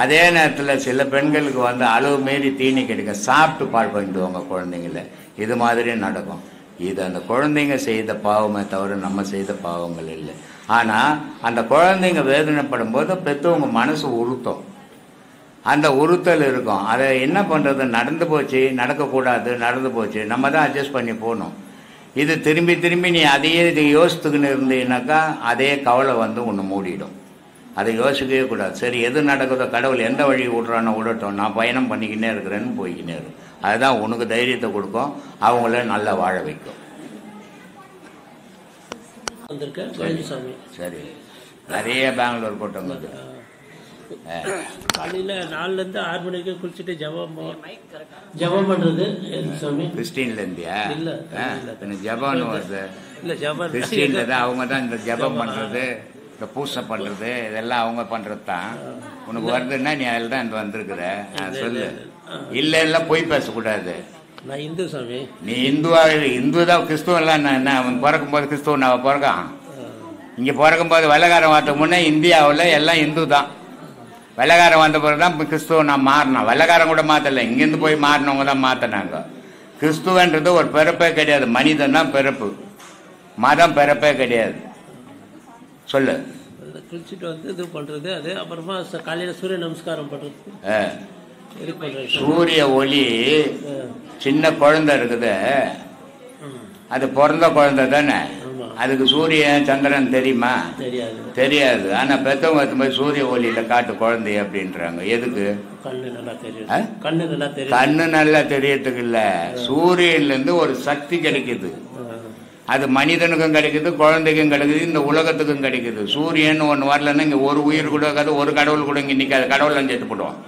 அதே நேரத்தில் சில பெண்களுக்கு அளவு மீறி தீனி கிடைக்கும், சாப்பிட்டு பால் பண்ணிடுவாங்க குழந்தைங்கள. இது மாதிரி நடக்கும். இது அந்த குழந்தைங்க செய்த பாவமே தவிர நம்ம செய்த பாவங்கள் இல்லை. ஆனால் அந்த குழந்தைங்க வேதனைப்படும் போது பெற்றவங்க மனசு உறுத்தும், அந்த உறுத்தல் இருக்கும். அதை என்ன பண்ணுறது, நடந்து போச்சு, நடக்கக்கூடாது, நடந்து போச்சு, நம்ம தான் அட்ஜஸ்ட் பண்ணி போகணும். இது திரும்பி திரும்பி நீ அதையே யோசித்துக்குன்னு இருந்தீங்கன்னாக்கா அதே கவலை ஒன்று மூடிடும். அதை யோசிக்கவே கூடாது. சரி, எது நடக்குதோ, கடவுள் எந்த வழி விட்றானோ விடட்டும், நான் பயணம் பண்ணிக்கினே இருக்கிறேன்னு போய்கினே இருக்கும். அதுதான் உனக்கு தைரியத்தை கொடுக்கும், அவங்கள நல்லா வாழ வைக்கும். சரி, நிறைய பெங்களூர் கூட்டம் காலையில் 4லேருந்து 6 மணி வரைக்கும் குளிச்சுட்டு ஜபம் பண்ணுறது கிறிஸ்டின்ல இருந்தியா? இல்லை, ஜபம்னு வருது. இல்லை, ஜபம் கிறிஸ்டின்ல தான். அவங்க தான் இந்த ஜபம் பண்ணுறது, இந்த பூசை பண்ணுறது, இதெல்லாம் அவங்க பண்ணுறது தான். உனக்கு வருதுன்னா நீ அதில் தான் வந்திருக்கிற. சொல்லு. இல்லை போய் பேசக்கூடாது. நான் இந்து சாமி. நீ இந்து தான். கிறிஸ்துவெல்லாம் என்ன அவன் பிறக்கும்போது கிறிஸ்துவன் அவன் பிறக்கான். இங்கே பிறக்கும்போது வெள்ளைக்காரன் வார்த்தை முன்னே இந்தியாவில் எல்லாம் இந்து தான். வெள்ளைக்காரன் வந்த பிறகு தான் கிறிஸ்துவ நான் மாறினோம். வெள்ளைக்காரன் கூட மாற்றலை, இங்கேருந்து போய் மாறினவங்க தான் மாற்றினாங்க. கிறிஸ்துவன்றது ஒரு பிறப்பே கிடையாது, மனிதன் தான் பிறப்பு, மதம் பிறப்பே கிடையாது. சொல்லு. குளிச்சுட்டு இது பண்றது, அது அப்புறமா காலையில சூரிய நமஸ்காரம் பண்றது. சூரிய ஒளி சின்ன குழந்தை இருக்குது, அது பிறந்த குழந்தை தானே. அதுக்கு சூரியன் சந்திரன் தெரியுமா? தெரியாது. ஆனா பெத்தவங்க போய் சூரிய ஒளியில காட்டு குழந்தை அப்படின்றாங்க. எதுக்கு? கண்ணு நல்லா தெரியறதுக்கு இல்ல, சூரியன்ல இருந்து ஒரு சக்தி கிடைக்குது. அது மனிதனுக்கும் கிடைக்குது, குழந்தைக்கும் கிடைக்குது, இந்த உலகத்துக்கும் கிடைக்குது. சூரியன் ஒன்று வரலன்னா இங்க ஒரு உயிர் கூட இருக்காது, ஒரு கடவுள் கூட இங்க நிற்காது, கடவுள் செத்து போடுவான்.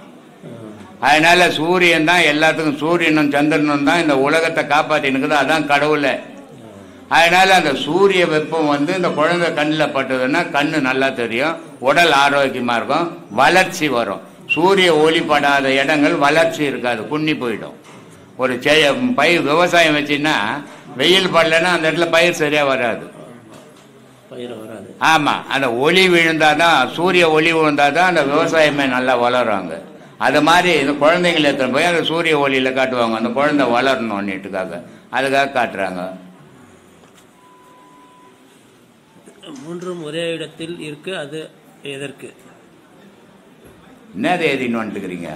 அதனால சூரியன் தான் எல்லாத்துக்கும், சூரியனும் சந்திரனும் தான் இந்த உலகத்தை காப்பாற்றினுக்குது, அதான் கடவுளை. அதனால அந்த சூரிய வெப்பம் இந்த குழந்தை கண்ணில் பட்டதுன்னா கண்ணு நல்லா தெரியும், உடல் ஆரோக்கியமா இருக்கும், வளர்ச்சி வரும். சூரிய ஒளி படாத இடங்கள் வளர்ச்சி இருக்காது, குன்னி போயிடும். ஒரு பயிர் விவசாயம் வச்சுன்னா வெயில் படலைன்னா அந்த இடத்துல பயிர் சரியா வராது. ஆமா, அந்த ஒளி விழுந்தாதான், சூரிய ஒளி விழுந்தாதான் அந்த விவசாயமே நல்லா வளருவாங்க. அது மாதிரி இந்த குழந்தைங்களை எத்தனை போய் அந்த சூரிய ஒளியில காட்டுவாங்க, அந்த குழந்தை வளரணும்னுட்டுக்காக, அதுக்காக காட்டுறாங்க. 3 ஒரே இடத்தில் இருக்கு, அது எதற்கு? என்னது எழுதின்னு வந்துட்டுக்கிறீங்க?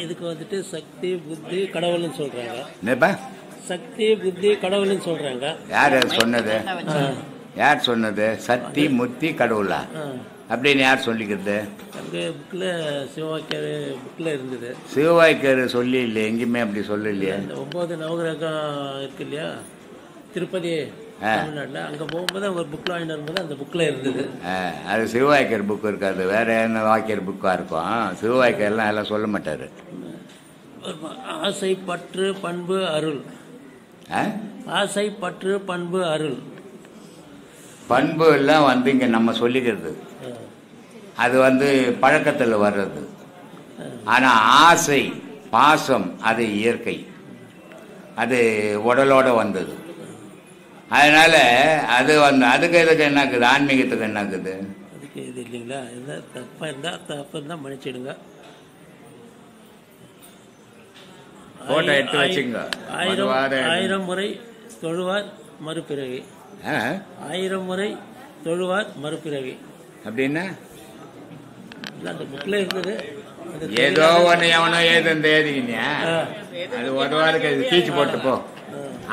இதுக்கு சக்தி புத்தி கடவுள்னு சொல்றாங்க. சக்தி புத்தி கடவுள்னு சொல்றாங்க. யார் சொன்னது? யார் சொன்னது? சக்தி முத்தி கடவுளா அப்படின்னு யார் சொல்லிக்கிறது? புக்ல சிவவாக்கியர் புக்ல இருந்தது. சிவவாக்கியர் சொல்லி இல்லையே, எங்கேயுமே அப்படி சொல்ல இல்லையா? 9 நவகிரகம் இருக்கு இல்லையா திருப்பதி தமிழ்நாட்டில், அங்கே போகும்போது அவங்க புக்கில் வாங்கிட்டு வரும்போது அந்த புக்கில் இருந்தது. அது சிவவாக்கியர் புக் இருக்காது, வேற என்ன வாக்கியர் புக்காக இருக்கும். சிவவாக்கியர்லாம் எல்லாம் சொல்ல மாட்டாரு. ஆசை பற்று பண்பு அருள். ஆசை பற்று பண்பு அருள். பண்பு எல்லாம் இங்க நம்ம சொல்லிக்கிறது, அது பழக்கத்தில் வர்றது. ஆனா ஆசை பாசம் அது இயற்கை, அது உடலோட வந்தது. அதனால அது அதுக்கு இதுக்கு என்ன இருக்குது, ஆன்மீகத்துக்கு என்ன இருக்குது? அதுக்கு இது இல்லைங்களா? தப்பா இருந்தா மன்னிச்சிடுங்க. போட்டோ எடுத்து வச்சுங்க. 1000 முறை தொழுவார் மறுபிறவி. 1000 முறை தொழுவார் மறுபிறவி அப்படின்னா அந்த புக்ல இருந்தது. ஏதோ ஒன்று எவனோ ஏது எழுதிக்கிங்க, அது உதவாருக்கு கீச்சு போட்டு போ.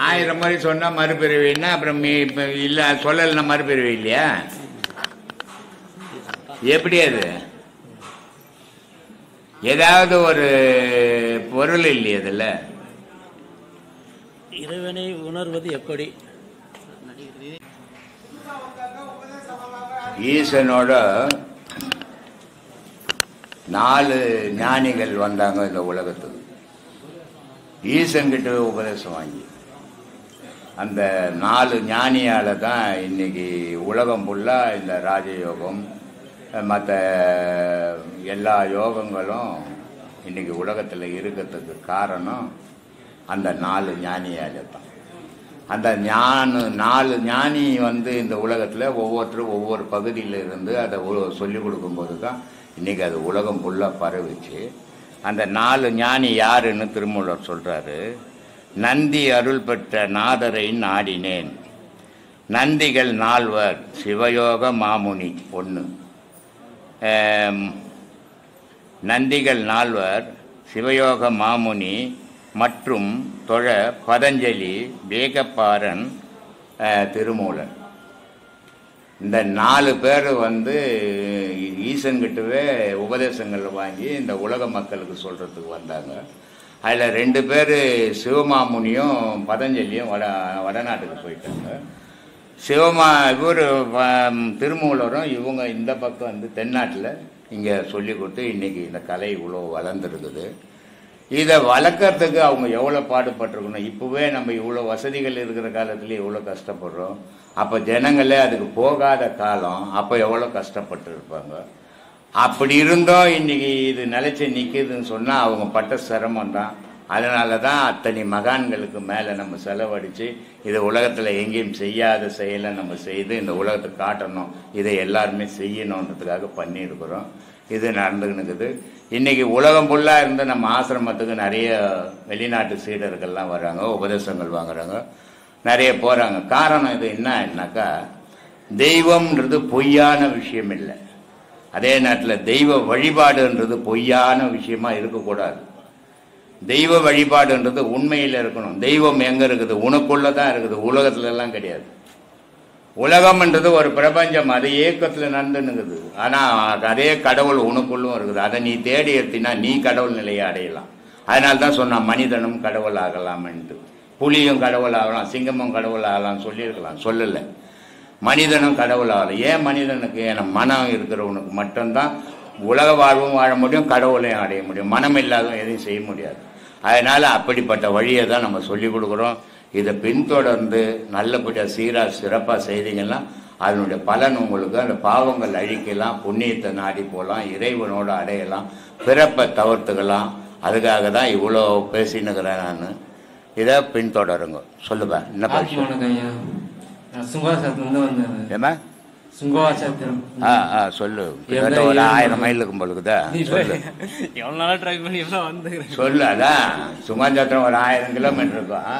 1000 முறை சொன்னா மறுபிறவின்னா அப்புறம் இல்ல சொல்லலைன்னா மறுபிறவி இல்லையா? எப்படி அது? ஏதாவது ஒரு பொருள் இல்லையே அதுல. இறைவனை உணர்வது எப்படி? ஈசனோட 4 ஞானிகள் வந்தாங்க இந்த உலகத்துக்கு. ஈசன் கிட்ட உபதேசம் வாங்கி அந்த 4 ஞானியால தான் இன்னைக்கு உலகம் ஃபுல்லா இந்த ராஜயோகம் மற்ற எல்லா யோகங்களும் இன்னைக்கு உலகத்தில் இருக்கிறதுக்கு காரணம் அந்த 4 ஞானியால தான். அந்த 4 ஞானி இந்த உலகத்தில் ஒவ்வொருத்தரும் ஒவ்வொரு பகுதியில் இருந்து அதை சொல்லிக் கொடுக்கும்போது தான் இன்னைக்கு அது உலகம் ஃபுல்லாக பரவிச்சு. அந்த 4 ஞானி யாருன்னு திருமூலர் சொல்றாரு. நந்தி அருள் பெற்ற நாதரை நாடினேன். நந்திகள் 4 சிவயோக மாமுனி 1. நந்திகள் 4 சிவயோக மாமுனி மற்றும் தொழ பதஞ்சலி, வேகப்பாரன், திருமூலன். இந்த 4 பேர் ஈசன்கிட்டவே உபதேசங்கள் வாங்கி இந்த உலக மக்களுக்கு சொல்றதுக்கு வந்தாங்க. அதில் 2 பேர் சிவமாமுனியும் பதஞ்சலியும் வடநாட்டுக்கு போயிட்டாங்க. இவர் திருமூலரும் இவங்க இந்த பக்கம் தென்னாட்டில் இங்கே சொல்லி கொடுத்து இன்னைக்கு இந்த கலை இவ்வளோ வளர்ந்துருக்குது. இதை வளர்க்கறதுக்கு அவங்க எவ்வளோ பாடுபட்டிருக்கணும். இப்போவே நம்ம இவ்வளோ வசதிகள் இருக்கிற காலத்துல எவ்வளோ கஷ்டப்படுறோம். அப்போ ஜனங்களே அதுக்கு போகாத காலம், அப்போ எவ்வளோ கஷ்டப்பட்டு இருப்பாங்க. அப்படி இருந்தோம் இன்னைக்கு இது நிலைச்சி நிற்குதுன்னு சொன்னால் அவங்க பட்ட சிரமம் தான். அதனால தான் அத்தனை மகான்களுக்கு மேலே நம்ம செலவழித்து இதை உலகத்தில் எங்கேயும் செய்யாத செயலை நம்ம செய்து இந்த உலகத்துக்கு காட்டணும், இதை எல்லாருமே செய்யணுன்றதுக்காக பண்ணியிருக்கிறோம். இது நடந்துக்கினுக்குது. இன்னைக்கு உலகம் ஃபுல்லாக இருந்து நம்ம ஆசிரமத்துக்கு நிறைய வெளிநாட்டு சீடர்கள்லாம் வர்றாங்க, உபதேசங்கள் வாங்குறாங்க, நிறைய போகிறாங்க. காரணம் இது என்னன்னாக்கா, தெய்வம்ன்றது பொய்யான விஷயம் இல்லை. அதே நேரத்தில் தெய்வ வழிபாடுன்றது பொய்யான விஷயமா இருக்கக்கூடாது. தெய்வ வழிபாடுன்றது உண்மையில் இருக்கணும். தெய்வம் எங்க இருக்குது? உனக்குள்ள தான் இருக்குது, உலகத்துல எல்லாம் கிடையாது. உலகம்ன்றது ஒரு பிரபஞ்சம், அது ஏக்கத்தில் நடந்துன்னுக்குது. ஆனால் அதே கடவுள் உனக்குள்ளும் இருக்குது. அதை நீ தேடி எடுத்தினா நீ கடவுள் நிலையை அடையலாம். அதனால தான் சொன்னான் மனிதனும் கடவுள் ஆகலாம்ன்ட்டு. புலியும் கடவுள் ஆகலாம், சிங்கமும் கடவுள் ஆகலாம்னு சொல்லியிருக்கலாம், சொல்லலை. மனிதனும் கடவுள் ஆகலாம். ஏன் மனிதனுக்கு? ஏன்னா மனம் இருக்கிறவனுக்கு மட்டும்தான் உலக வாழ்வும் வாழ முடியும், கடவுளையும் அடைய முடியும். மனம் இல்லாதவன் எதையும் செய்ய முடியாது. அதனால அப்படிப்பட்ட வழியை தான் நம்ம சொல்லி கொடுக்குறோம். இதை பின்தொடர்ந்து நல்லபடியாக சீராக சிறப்பாக செய்தீங்கன்னா அதனுடைய பலன் உங்களுக்கு அந்த பாவங்கள் அழிக்கலாம், புண்ணியத்தை நாடி போகலாம், இறைவனோடு அடையலாம், பிறப்பை தவிர்த்துக்கலாம். அதுக்காக தான் இவ்வளோ பேசினுக்கிறேன் நான். இதை பின்தொடருங்க. சொல்லுப்பா, என்ன சொல்லு. ஒரு 1000 மைல் இருக்கும் பொழுதுதா சொல்லு. அதான் சுங்காஞ்சாத்திரம் ஒரு 1000 கிலோமீட்டர் இருக்கும்.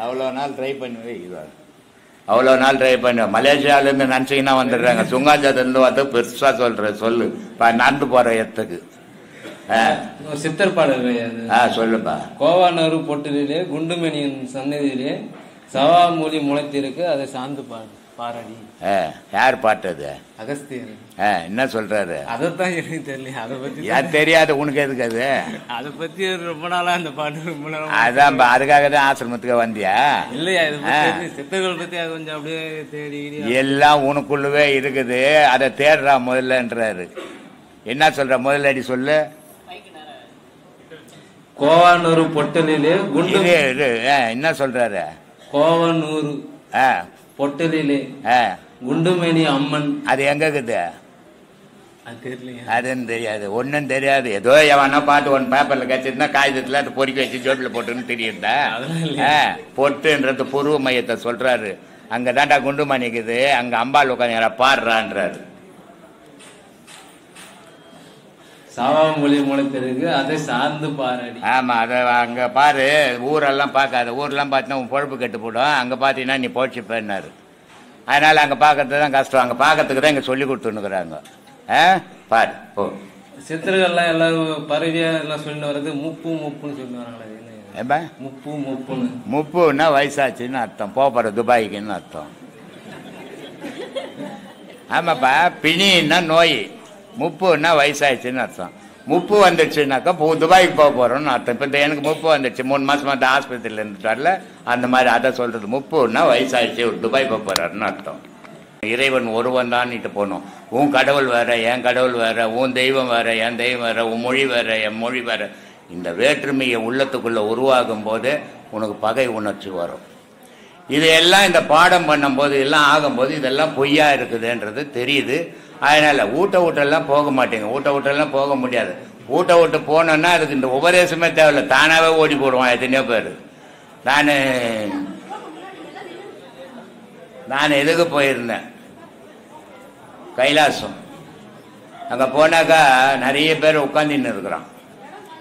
அவ்வளோ நாள் ட்ரை பண்ணி அவ்வளோ நாள் ட்ரை பண்ண மலேசியாவிலேருந்து நினச்சிங்கன்னா வந்துடுறாங்க. சுங்காஞ்சாத்திலேருந்து வந்து பெருசாக சொல்கிறேன். சொல்லு நடந்து போகிற இடத்துக்கு சித்தர் பாடல் சொல்லுப்பா. கோவானூர் பொட்டிலே குண்டுமணியின் சன்னதியிலே சவா மூலி முளைத்திருக்கு, அதை சார்ந்து பாரடி. யார் பாட்டது? அகஸ்தியர். என்ன சொல்றாரு? அதைத்தான் எனக்கு தெரியல. அதை பத்தி தெரியாது உனக்கு. எதுக்கு அது? அதை பத்தி ரொம்ப நாளா அந்த பாட்டு ரொம்ப நாளா. அதான் அதுக்காக தான் ஆசிரமத்துக்கு வந்தியா? இல்லையா? சித்தர்கள் பத்தி அது கொஞ்சம் அப்படியே தேடி எல்லாம் உனக்குள்ளவே இருக்குது. அதை தேடுறா முதல்லன்றாரு. என்ன சொல்ற? முதலடி சொல்லு. கோவானூர் பொட்டலிலே குண்டு. என்ன சொல்றாரு? கோவானூர் பொட்டலிலே குண்டுமணி அம்மன். அது எங்க இருக்குது? அதுன்னு தெரியாது, ஒன்னும் தெரியாது. ஏதோ எவனா பாட்டு ஒன் பேப்பர்ல கச்சிருந்தா காகிதத்துல அது பொறுக்கி வச்சு ஜோட்ல போட்டுன்னு தெரியுதா? பொட்டுன்றது பூர்வ மையத்தை சொல்றாரு. அங்கதான்டா குண்டுமணி இருக்குது, அங்க அம்பாள் உட்காந்து பாடுறான்றாரு. சாவாமொழி முளைத்திருக்கு, அதை சார்ந்து பாரடி. ஆமா, அதை அங்க பாரு. ஊரெல்லாம் பார்க்காத. ஊரெல்லாம் பார்த்தீங்கன்னா உன் பொழப்பு கெட்டு போடும். அங்க பாத்தீங்கன்னா நீ போச்சுப்பேன்னாரு. அதனால் அங்கே பார்க்கறது தான் கஷ்டம். அங்கே பார்க்கறதுக்கு தான் இங்கே சொல்லி கொடுத்துன்னுக்குறாங்க. பாரு போ. சித்திரங்கள்லாம் எல்லாரும் பறவையா எல்லாம் சொல்லிட்டு வர்றது முப்புன்னு சொல்லி வராங்களே. முப்புன்னா வயசாச்சுன்னு அர்த்தம், போகிற துபாய்க்குன்னு அர்த்தம். ஆமாப்பா, பிணின்னா நோய், முப்புன்னா வயசாயிடுச்சுன்னு அர்த்தம். முப்பு வந்துடுச்சுனாக்கா துபாய்க்கு போக போகிறோம்னு அர்த்தம். இப்போ எனக்கு முப்பு வந்துடுச்சு, 3 மாதம் வந்து ஆஸ்பத்திரியில் இருந்துட்டார்ல, அந்த மாதிரி அதை சொல்கிறது. முப்புன்னா வயசாயிடுச்சு, ஒரு துபாய் போக போகிறாருன்னு அர்த்தம். இறைவன் ஒருவன் தான்ட்டு போகணும். உன் கடவுள் வேற, என் கடவுள் வேற, உன் தெய்வம் வேற, என் தெய்வம் வேற, உன் மொழி வேற, என் மொழி வேற. இந்த வேற்றுமையை உள்ளத்துக்குள்ளே உருவாகும் போது உனக்கு பகை உணர்ச்சி வரும். இதையெல்லாம் இந்த பாடம் பண்ணும்போது எல்லாம் ஆகும்போது இதெல்லாம் பொய்யா இருக்குதுன்றது தெரியுது. அதனால வீட்டெல்லாம் போக மாட்டேங்க. வீட்டெல்லாம் போக முடியாது. வீட்டு போனோன்னா அதுக்கு இந்த உபதேசமே தேவையில்லை, தானாவே ஓடி போடுவான் எத்தனையோ பேர். நான் எதுக்கு போயிருந்தேன், கைலாசம். அங்கே போனாக்கா நிறைய பேர் உட்காந்துன்னு இருக்கிறான்.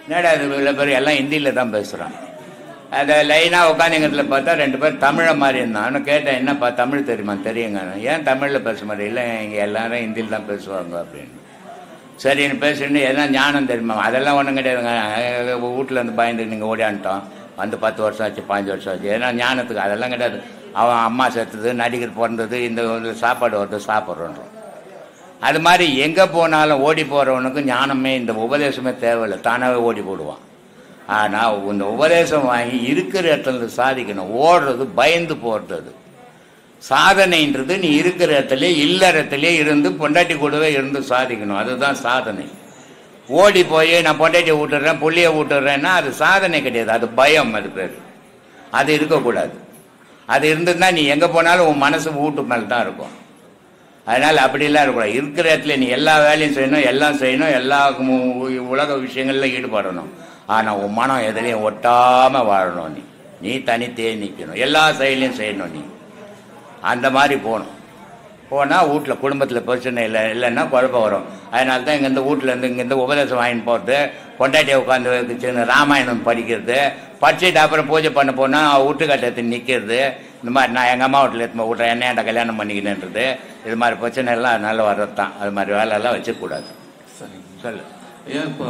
என்னடா இது இவ்வளோ பேர் எல்லாம் ஹிந்தியில் தான் பேசுகிறான். அதை லைனாக உட்காந்துங்கிறதுல பார்த்தா 2 பேர் தமிழை மாதிரி இருந்தான். நான் கேட்டேன், என்னப்பா தமிழ் தெரியுமா? தெரியுங்க. ஏன் தமிழில் பேச மாதிரி? இல்லை, இங்கே எல்லாரும் ஹிந்தியில் தான் பேசுவாங்க அப்படின்னு. சரின்னு பேசுன்னு எதனா ஞானம் தெரியுமா? அதெல்லாம் ஒன்றும் கிடையாதுங்க. வீட்டில் இருந்து பயந்து நீங்கள் ஓடியான்ட்டோம், வந்து 10 வருஷம் ஆச்சு, 5 வருஷம் ஆச்சு. ஏன்னா ஞானத்துக்கு அதெல்லாம் கிடையாது. அவன் அம்மா சேர்த்தது, நடிகர் பிறந்தது, இந்த சாப்பாடு வருது, சாப்பிட்றோன்றோம். அது மாதிரி எங்கே போனாலும் ஓடி போகிறவனுக்கு ஞானமே இந்த உபதேசமே தேவையில்லை, தானாகவே ஓடி போடுவான். ஆனால் இந்த உபதேசம் வாங்கி இருக்கிற இடத்துல சாதிக்கணும். ஓடுறது பயந்து போடுறது. சாதனைன்றது நீ இருக்கிற இடத்துல இல்லறத்திலே இருந்து பொண்டாட்டி கூடவே இருந்து சாதிக்கணும். அதுதான் சாதனை. ஓடி போய் நான் பொண்டாட்டியை விட்டுறேன், புள்ளியை விட்டுறேன்னா அது சாதனை கிடையாது, அது பயம். அது பேர். அது இருக்கக்கூடாது. அது இருந்ததுன்னா நீ எங்கே போனாலும் உன் மனசு வீட்டு மேலே தான் இருக்கும். அதனால் அப்படிலாம் இருக்கக்கூடாது. இருக்கிற இடத்துல நீ எல்லா வேலையும் செய்யணும், எல்லாம் செய்யணும், எல்லா உலக விஷயங்கள்ல ஈடுபடணும். ஆனால் உன் மனம் எதுலையும் ஒட்டாமல் வாழணும். நீ தனித்தே நிற்கணும், எல்லா செயலையும் செய்யணும். நீ அந்த மாதிரி போனால் வீட்டில் குடும்பத்தில் பிரச்சனை இல்லைன்னா குழப்பம் வரும். அதனால தான் இங்கேருந்து வீட்டிலேருந்து இங்கேருந்து உபதேசம் வாங்கிட்டு போகிறது, பொண்டாட்டியை உட்காந்து ராமாயணம் படிக்கிறது, படிச்சுட்டு அப்புறம் பூஜை பண்ண போனால் வீட்டுக்கட்டத்தை நிற்கிறது. இந்த மாதிரி நான் எங்கள் அம்மா வீட்டில் எடுத்து விட்றேன், என்னையாண்ட கல்யாணம் பண்ணிக்கினேன்றது. இது மாதிரி பிரச்சனை எல்லாம் அதனால வர்றது தான். அது மாதிரி வேலையெல்லாம் வச்சுக்கூடாது. சரி, சொல்லு. ஏன் இப்போ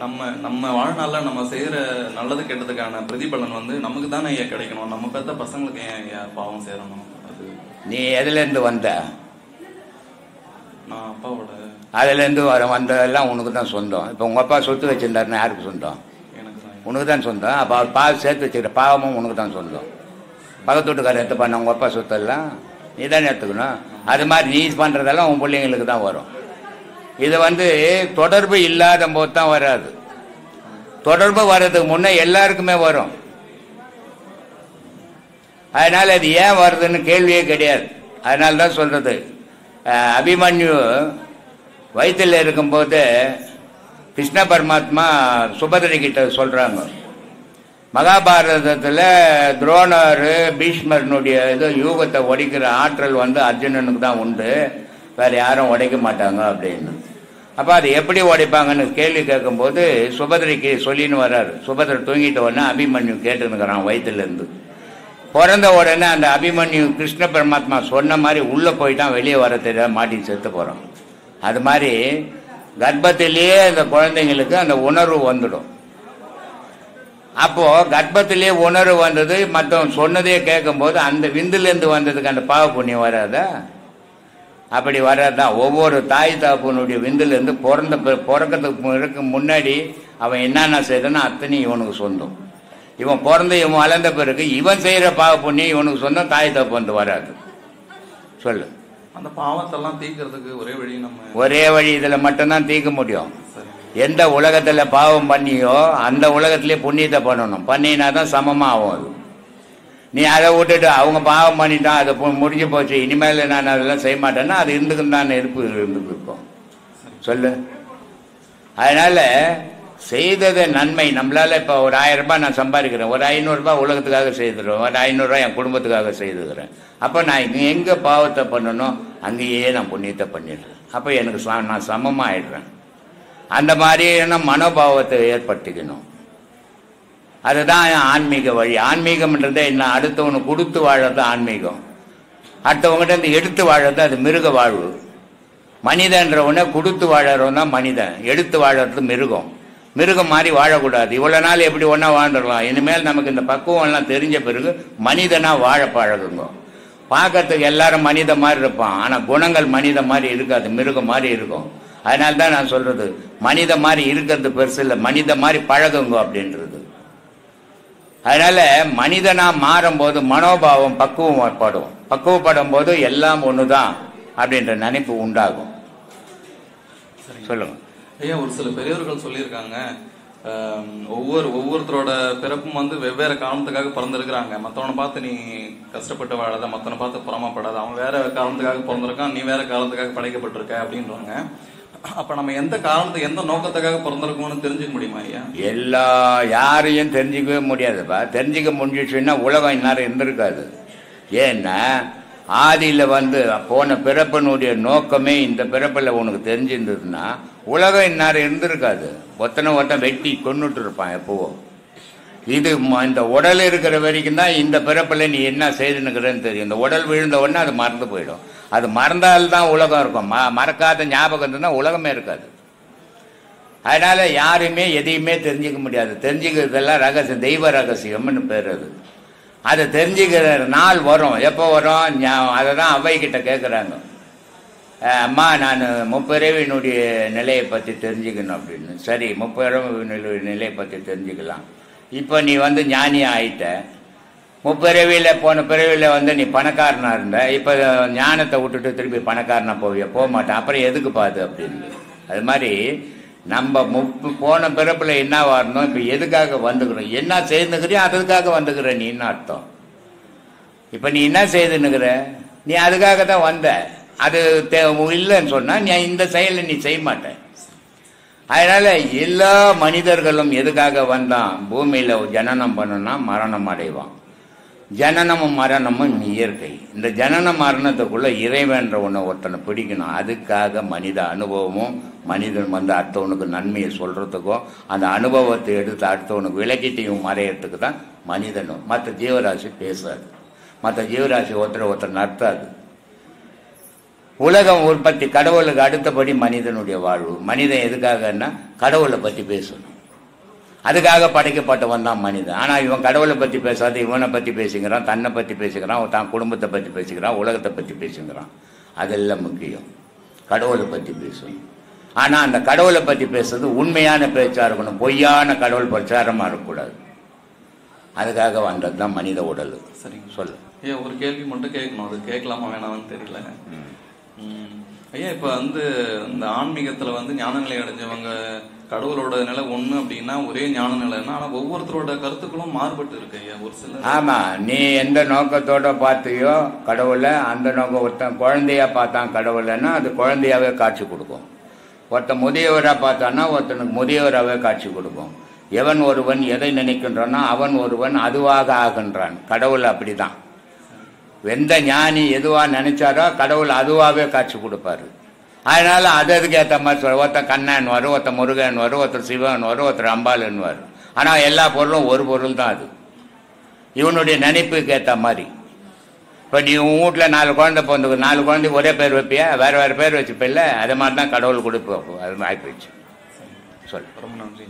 நம்ம வாழ்நாளில் நம்ம செய்கிற நல்லது கெட்டதுக்கான பிரதிபலன் வந்து நமக்கு தானே ஏன் கிடைக்கணும்? நம்ம பெற்ற பசங்களுக்கு ஏன் பாவம் சேரணும்? அது நீ எதுலேருந்து வந்த? நான் அப்பாவோட. அதுலேருந்து வந்ததெல்லாம் உனக்கு தான் சொந்தம். இப்போ உங்கள் அப்பா சொத்து வச்சுருந்தாருன்னா யாருக்கு சொந்தம்? எனக்கு தான். உனக்கு தான் சொந்தம். அப்போ அவர் பால் சேர்த்து வச்சுக்கிற பாவமும் உனக்கு தான் சொந்தம். பக்கத்து வீட்டுக்காரர் எடுத்து பண்ண உங்கள் அப்பா சொத்தெல்லாம் நீ தானே எடுத்துக்கணும். அது மாதிரி நீ பண்ணுறதெல்லாம் உன் பிள்ளைங்களுக்கு தான் வரும். இது தொடர்பு இல்லாத போது தான் வராது. தொடர்பு வர்றதுக்கு முன்னே எல்லாருக்குமே வரும். அதனால அது ஏன் வருதுன்னு கேள்வியே கிடையாது. அதனால தான் சொல்றது, அபிமன்யு வயிற்றில் இருக்கும்போது கிருஷ்ண பரமாத்மா சுபதிரை கிட்ட சொல்றாங்க, மகாபாரதத்தில் துரோணர் பீஷ்மர்னுடைய யூகத்தை உடைக்கிற ஆற்றல் அர்ஜுனனுக்கு தான் உண்டு, வேற யாரும் உடைக்க மாட்டாங்க அப்படின்னு. அப்போ அது எப்படி உடைப்பாங்கன்னு கேள்வி கேட்கும்போது சுபதிரைக்கு சொல்லின்னு வர்றாரு. சுபதிரை தூங்கிட்ட உடனே அபிமன்யு கேட்டுனுக்கிறான் வயிற்றுலேருந்து. பிறந்த உடனே அந்த அபிமன்யு கிருஷ்ண பரமாத்மா சொன்ன மாதிரி உள்ளே போயிட்டான், வெளியே வர தெரியாத மாட்டி செத்து போகிறான். அது மாதிரி கர்ப்பத்திலேயே அந்த குழந்தைங்களுக்கு அந்த உணர்வு வந்துடும். அப்போ கர்ப்பத்திலேயே உணர்வு வந்தது, மற்றவன் சொன்னதே கேட்கும்போது அந்த விந்துலேருந்து வந்ததுக்கு அந்த பாவ புண்ணியம் வராதா? அப்படி வர்றதுதான். ஒவ்வொரு தாய் தாப்புனுடைய விந்துலேருந்து பிறக்கிறதுக்கு முன்னாடி அவன் என்னென்ன செய்தானோ அத்தனை இவனுக்கு சொந்தம். இவன் பிறந்து இவன் வளர்ந்த பிறகு இவன் செய்கிற பாவ புண்ணியம் இவனுக்கு சொந்தம், தாய் தாப்பு வராது. சொல்லு. அந்த பாவத்தெல்லாம் தீர்க்கிறதுக்கு ஒரே வழி இதில் மட்டும்தான் தீர்க்க முடியும். எந்த உலகத்துல பாவம் பண்ணியோ அந்த உலகத்திலே புண்ணியத்தை பண்ணணும். பண்ணினா தான் சமமா ஆகும். அது நீ அதை விட்டுட்டு அவங்க பாவம் பண்ணிட்டான், அதை முடிஞ்சு போச்சு, இனிமேல் நான் அதெல்லாம் செய்ய மாட்டேன்னா அது இருந்துக்குன்னு தான் இருந்துக்கு இருக்கும். சொல்லு. அதனால செய்தது நன்மை. நம்மளால இப்போ ஒரு 1000 ரூபாய் நான் சம்பாதிக்கிறேன், ஒரு 500 ரூபாய் உலகத்துக்காக செய்துடுறேன், ஒரு 500 ரூபாய் என் குடும்பத்துக்காக செய்துக்கிறேன். அப்போ நான் எங்கே பாவத்தை பண்ணணும் அங்கேயே நான் புண்ணியத்தை பண்ணிடுறேன். அப்போ எனக்கு நான் சமமாகிடுறேன். அந்த மாதிரியான மனோபாவத்தை ஏற்படுத்திக்கணும். அதுதான் ஆன்மீக வழி. ஆன்மீகம்ன்றதே என்ன? அடுத்தவனு கொடுத்து வாழறது ஆன்மீகம். அடுத்தவங்ககிட்ட இருந்து எடுத்து வாழறது அது மிருக வாழ்வு. மனிதன்றவன கொடுத்து வாழறவன் தான் மனிதன், எடுத்து வாழறது மிருகம். மிருகம் மாதிரி வாழக்கூடாது. இவ்வளவு நாள் எப்படி ஒன்னா வாழ்ந்துடலாம். இனிமேல் நமக்கு இந்த பக்குவம் எல்லாம் தெரிஞ்ச பிறகு மனிதனா வாழ பழகுங்க. பார்க்கறதுக்கு எல்லாரும் மனித மாதிரி இருப்பான், ஆனா குணங்கள் மனித மாதிரி இருக்காது, மிருகம் மாதிரி இருக்கும். அதனால்தான் நான் சொல்றது மனித மாதிரி இருக்கிறது பெருசு இல்லை, மனித மாதிரி பழகுங்க அப்படின்றது. அதனால மனிதனா மாறும் போது மனோபாவம் பக்குவப்படும் போது எல்லாம் ஒண்ணுதான் அப்படின்ற நினைப்பு உண்டாகும். சொல்லுங்க ஐயா. ஒரு சில பெரியவர்கள் சொல்லியிருக்காங்க, ஒவ்வொருத்தரோட பிறப்பும் வந்து வெவ்வேறு காரணத்துக்காக பிறந்திருக்கிறாங்க. மற்றவனை பார்த்து நீ கஷ்டப்பட்டு வாழாத, மற்றவனை பார்த்து புறமாப்படாத, அவன் வேற காரணத்துக்காக பிறந்திருக்கான், நீ வேற காரணத்துக்காக படைக்கப்பட்டிருக்க அப்படின்றாங்க. அப்ப நம்ம எந்த காரணத்துக்கு எந்த நோக்கத்துக்காக பிறந்திருக்கோம்னு தெரிஞ்சுக்க முடியுமா ஐயா? யாரையும் தெரிஞ்சுக்கவே முடியாதுப்பா. தெரிஞ்சுக்க முடிஞ்சிச்சுன்னா உலகம் இந்நேரம் இருந்திருக்காது. ஏன்னா ஆதியில வந்து போன பிறப்பினுடைய நோக்கமே இந்த பிறப்பில் உனக்கு தெரிஞ்சிருந்ததுன்னா உலகம் இந்நேரம் இருந்திருக்காது. ஒருத்தன் வெட்டி கொன்னுட்டு இருப்பான் எப்பவோ. இது இந்த உடல் இருக்கிற வரைக்கும் தான் இந்த பிறப்பில் நீ என்ன செய்துன்னுக்கிறன்னு தெரியும். இந்த உடல் விழுந்த உடனே அது மறந்து போயிடும். அது மறந்தால்தான் உலகம் இருக்கும். மறக்காத ஞாபகம் இருந்தா உலகமே இருக்காது. அதனால யாருமே எதையுமே தெரிஞ்சுக்க முடியாது. தெரிஞ்சுக்கிறதெல்லாம் ரகசியம், தெய்வ ரகசியம்னு பேர். அதை தெரிஞ்சுக்கிற நாள் வரும். எப்போ வரும்? அதை தான் அவை கிட்ட கேட்குறாங்க, அம்மா நான் முப்பிறவினுடைய நிலையை பற்றி தெரிஞ்சுக்கணும் அப்படின்னு. சரி, முப்பிறவினுடைய நிலையை பற்றி தெரிஞ்சுக்கலாம். இப்போ நீ வந்து ஞானியா ஆயிட்ட. முப்பிறவியில் போன பிறவியில் வந்து நீ பணக்காரனா இருந்த, இப்போ ஞானத்தை விட்டுட்டு திருப்பி பணக்காரனா போக மாட்டேன், அப்புறம் எதுக்கு பாது அப்படின்னு. அது மாதிரி நம்ம போன பிறப்புல என்ன வரணும், இப்போ எதுக்காக வந்துக்கிறோம், என்ன செய்துக்கிறியோ அதுக்காக வந்துக்கிற நீ என்ன அர்த்தம். இப்போ நீ என்ன செய்துன்னுக்கிற, நீ அதுக்காக தான் வந்த. அது இல்லைன்னு சொன்னா நீ இந்த செயலை நீ செய்ய மாட்ட. அதனால எல்லா மனிதர்களும் எதுக்காக வந்தான், பூமியில ஜனனம் பண்ணனா மரணம் அடைவான். ஜனனமும் மரணமும் இயற்கை. இந்த ஜனன மரணத்துக்குள்ள இறைவன்ற ஒன்று ஒருத்தனை பிடிக்கணும். அதுக்காக மனித அனுபவமும் மனிதன் வந்து அடுத்தவனுக்கு நன்மையை சொல்றதுக்கும் அந்த அனுபவத்தை எடுத்து அடுத்தவனுக்கு விளக்கிட்டையும் மறையறதுக்கு தான் மனிதனும். மற்ற ஜீவராசி பேசாது, மற்ற ஜீவராசி ஒருத்தர் நடத்தாது. உலகம் உற்பத்தி கடவுளுக்கு அடுத்தபடி மனிதனுடைய வாழ்வு. மனிதன் எதுக்காகன்னா கடவுளை பற்றி பேசணும், அதுக்காக படைக்கப்பட்டவன் தான் மனிதன். ஆனால் இவன் கடவுளை பற்றி பேசாத, இவனை பற்றி பேசிக்கிறான், தன்னை பற்றி பேசிக்கிறான், தான் குடும்பத்தை பற்றி பேசிக்கிறான், உலகத்தை பற்றி பேசிக்கிறான். அதெல்லாம் முக்கியம். கடவுளை பற்றி பேசணும். ஆனால் அந்த கடவுளை பற்றி பேசுறது உண்மையான பேச்சா இருக்கணும், பொய்யான கடவுள் பிரச்சாரமாக இருக்கக்கூடாது. அதுக்காக வந்தது தான் மனித உடல். சரிங்க, சொல்லு ஐயா. ஒரு கேள்வி மட்டும் கேட்கணும், அது கேட்கலாமா வேணாம்னு தெரியல ஐயா. இப்ப வந்து இந்த ஆன்மீகத்துல வந்து ஞான நிலை அடைஞ்சவங்க கடவுளோட நிலை ஒண்ணு அப்படின்னா ஒரே ஞான நிலைன்னா, ஆனா ஒவ்வொருத்தரோட கருத்துக்களும் மாறுபட்டு இருக்கு ஐயா. ஒரு சில ஆமா, நீ எந்த நோக்கத்தோட பார்த்தியோ கடவுளை, அந்த நோக்கம். ஒருத்தன் குழந்தையா பார்த்தான் கடவுளைன்னா அது குழந்தையாவே காட்சி கொடுக்கும். ஒருத்தன் முதியவரா பார்த்தான்னா ஒருத்தனுக்கு முதியவராகவே காட்சி கொடுக்கும். எவன் ஒருவன் எதை நினைக்கின்றானோ அவன் ஒருவன் அதுவாக ஆகின்றான். கடவுள் அப்படிதான். எந்த ஞானி எதுவா நினைச்சாரோ கடவுள் அதுவாகவே காட்சி கொடுப்பாரு. அதனால அதுக்கு ஏற்ற மாதிரி சொல்ல, ஒருத்தர் கண்ணன் வரும், ஒருத்தர் முருகன் வரும், ஒருத்தர் சிவன் வரும், ஒருத்தர் அம்பாள்னு வரும். ஆனால் எல்லா பொருளும் ஒரு பொருள் தான். அது இவனுடைய நினைப்புக்கு ஏற்ற மாதிரி. இப்போ நீ உன் வீட்டில் 4 குழந்தை பிறந்துக்கு 4 குழந்தைக்கு ஒரே பேர் வைப்பியா, வேறு வேறு பேர் வச்சுப்பில்ல, அது மாதிரி தான் கடவுள் கொடுப்போம். அது ஆகிப்போச்சு. சொல்லு. ரொம்ப நன்றி.